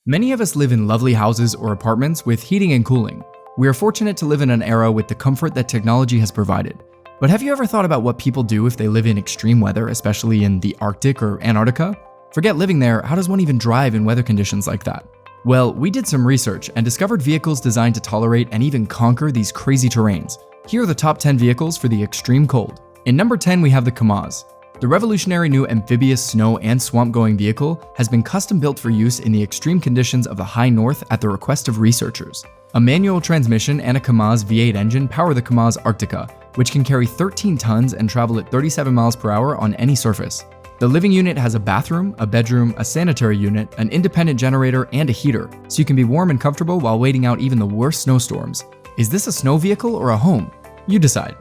Many of us live in lovely houses or apartments with heating and cooling. We are fortunate to live in an era with the comfort that technology has provided. But have you ever thought about what people do if they live in extreme weather, especially in the Arctic or Antarctica? Forget living there, how does one even drive in weather conditions like that? Well, we did some research and discovered vehicles designed to tolerate and even conquer these crazy terrains. Here are the top 10 vehicles for the extreme cold. In number 10, we have the KAMAZ. The revolutionary new amphibious snow and swamp-going vehicle has been custom-built for use in the extreme conditions of the high north at the request of researchers. A manual transmission and a KAMAZ V8 engine power the KAMAZ Arctica, which can carry 13 tons and travel at 37 miles per hour on any surface. The living unit has a bathroom, a bedroom, a sanitary unit, an independent generator, and a heater, so you can be warm and comfortable while waiting out even the worst snowstorms. Is this a snow vehicle or a home? You decide.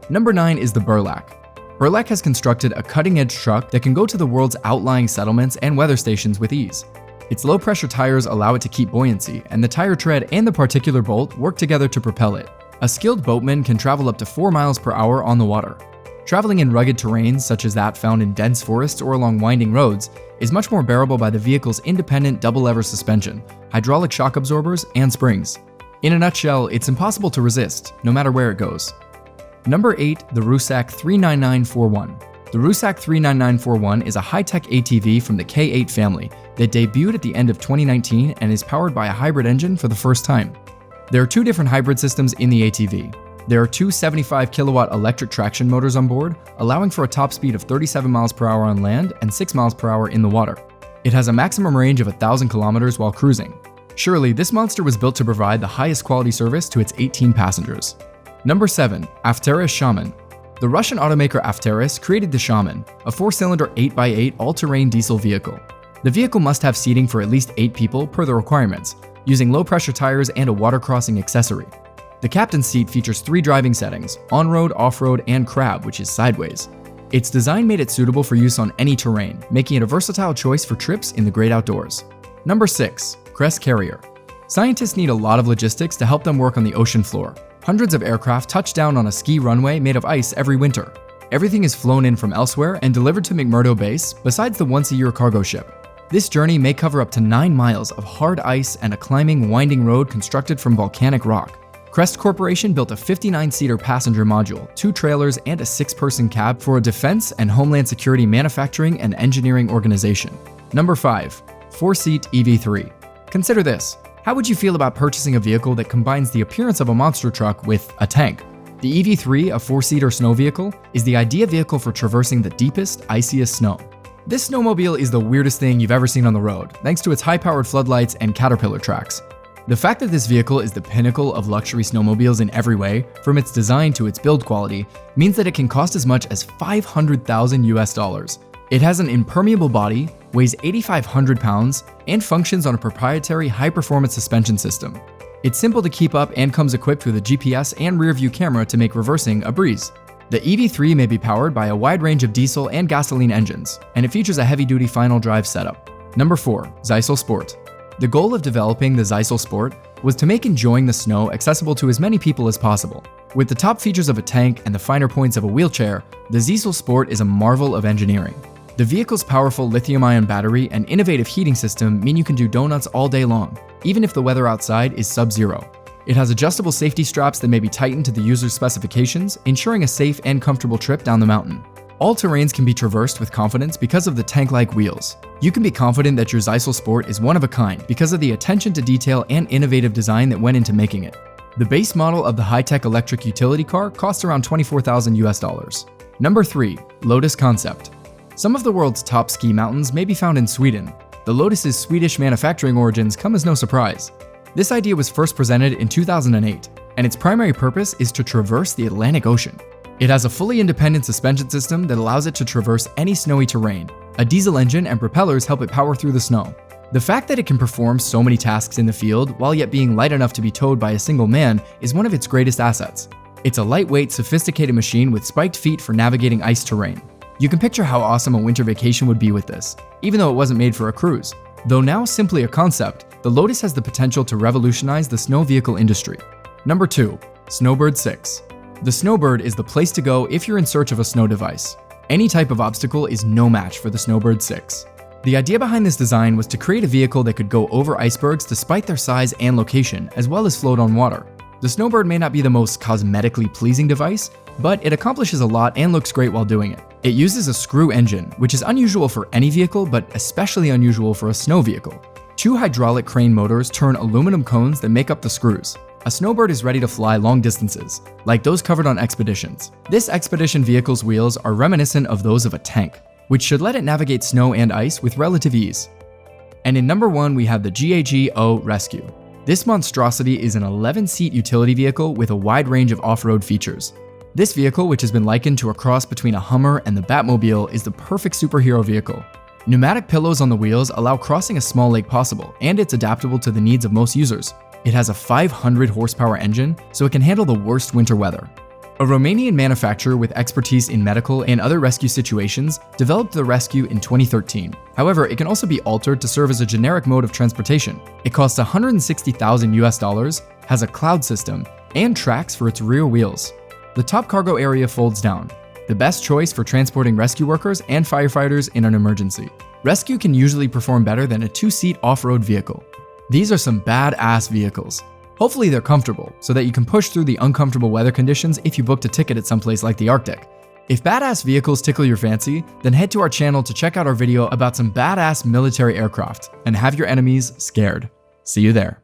Number 9 is the BURLAK. BURLAK has constructed a cutting-edge truck that can go to the world's outlying settlements and weather stations with ease. Its low-pressure tires allow it to keep buoyancy, and the tire tread and the particular bolt work together to propel it. A skilled boatman can travel up to 4 miles per hour on the water. Traveling in rugged terrains such as that found in dense forests or along winding roads is much more bearable by the vehicle's independent double-lever suspension, hydraulic shock absorbers, and springs. In a nutshell, it's impossible to resist, no matter where it goes. Number 8, the RUSAK 39941. The RUSAK 39941 is a high-tech ATV from the K8 family that debuted at the end of 2019 and is powered by a hybrid engine for the first time. There are two different hybrid systems in the ATV. There are two 75 kilowatt electric traction motors on board, allowing for a top speed of 37 miles per hour on land and 6 miles per hour in the water. It has a maximum range of 1,000 kilometers while cruising. Surely, this monster was built to provide the highest quality service to its 18 passengers. Number 7, AFTERUS SHAMAN. The Russian automaker AFTERUS created the SHAMAN, a 4-cylinder 8x8 all-terrain diesel vehicle. The vehicle must have seating for at least 8 people per the requirements, using low-pressure tires and a water-crossing accessory. The captain's seat features 3 driving settings: on-road, off-road, and crab, which is sideways. Its design made it suitable for use on any terrain, making it a versatile choice for trips in the great outdoors. Number 6, KRESS carrier. Scientists need a lot of logistics to help them work on the ocean floor. Hundreds of aircraft touch down on a ski runway made of ice every winter. Everything is flown in from elsewhere and delivered to McMurdo Base, besides the once-a-year cargo ship. This journey may cover up to 9 miles of hard ice and a climbing, winding road constructed from volcanic rock. KRESS Corporation built a 59-seater passenger module, 2 trailers, and a 6-person cab for a defense and homeland security manufacturing and engineering organization. Number 5, 4-seat EV3. Consider this. How would you feel about purchasing a vehicle that combines the appearance of a monster truck with a tank? The EV3, a 4-seater snow vehicle, is the ideal vehicle for traversing the deepest, iciest snow. This snowmobile is the weirdest thing you've ever seen on the road, thanks to its high-powered floodlights and caterpillar tracks. The fact that this vehicle is the pinnacle of luxury snowmobiles in every way, from its design to its build quality, means that it can cost as much as $500,000 US. It has an impermeable body, weighs 8,500 pounds, and functions on a proprietary high-performance suspension system. It's simple to keep up and comes equipped with a GPS and rear-view camera to make reversing a breeze. The EV3 may be powered by a wide range of diesel and gasoline engines, and it features a heavy-duty final drive setup. Number 4, ZEISEL Sport. The goal of developing the ZEISEL Sport was to make enjoying the snow accessible to as many people as possible. With the top features of a tank and the finer points of a wheelchair, the ZEISEL Sport is a marvel of engineering. The vehicle's powerful lithium-ion battery and innovative heating system mean you can do donuts all day long, even if the weather outside is sub-zero. It has adjustable safety straps that may be tightened to the user's specifications, ensuring a safe and comfortable trip down the mountain. All terrains can be traversed with confidence because of the tank-like wheels. You can be confident that your ZEISEL Sport is one of a kind because of the attention to detail and innovative design that went into making it. The base model of the high-tech electric utility car costs around $24,000 US. Number 3, LOTUS Concept. Some of the world's top ski mountains may be found in Sweden. The Lotus's Swedish manufacturing origins come as no surprise. This idea was first presented in 2008, and its primary purpose is to traverse the Atlantic Ocean. It has a fully independent suspension system that allows it to traverse any snowy terrain. A diesel engine and propellers help it power through the snow. The fact that it can perform so many tasks in the field while yet being light enough to be towed by a single man is one of its greatest assets. It's a lightweight, sophisticated machine with spiked feet for navigating ice terrain. You can picture how awesome a winter vacation would be with this, even though it wasn't made for a cruise. Though now simply a concept, the Lotus has the potential to revolutionize the snow vehicle industry. Number 2, SNOWBIRD 6. The SNOWBIRD is the place to go if you're in search of a snow device. Any type of obstacle is no match for the SNOWBIRD 6. The idea behind this design was to create a vehicle that could go over icebergs despite their size and location, as well as float on water. The Snowbird may not be the most cosmetically pleasing device, but it accomplishes a lot and looks great while doing it. It uses a screw engine, which is unusual for any vehicle, but especially unusual for a snow vehicle. 2 hydraulic crane motors turn aluminum cones that make up the screws. A Snowbird is ready to fly long distances, like those covered on expeditions. This expedition vehicle's wheels are reminiscent of those of a tank, which should let it navigate snow and ice with relative ease. And in number 1, we have the GHE-O Rescue. This monstrosity is an 11-seat utility vehicle with a wide range of off-road features. This vehicle, which has been likened to a cross between a Hummer and the Batmobile, is the perfect superhero vehicle. Pneumatic pillows on the wheels allow crossing a small lake possible, and it's adaptable to the needs of most users. It has a 500 horsepower engine, so it can handle the worst winter weather. A Romanian manufacturer with expertise in medical and other rescue situations developed the Rescue in 2013. However, it can also be altered to serve as a generic mode of transportation. It costs $160,000, has a cloud system, and tracks for its rear wheels. The top cargo area folds down, the best choice for transporting rescue workers and firefighters in an emergency. Rescue can usually perform better than a 2-seat off-road vehicle. These are some badass vehicles. Hopefully they're comfortable, so that you can push through the uncomfortable weather conditions if you booked a ticket at someplace like the Arctic. If badass vehicles tickle your fancy, then head to our channel to check out our video about some badass military aircraft, and have your enemies scared. See you there.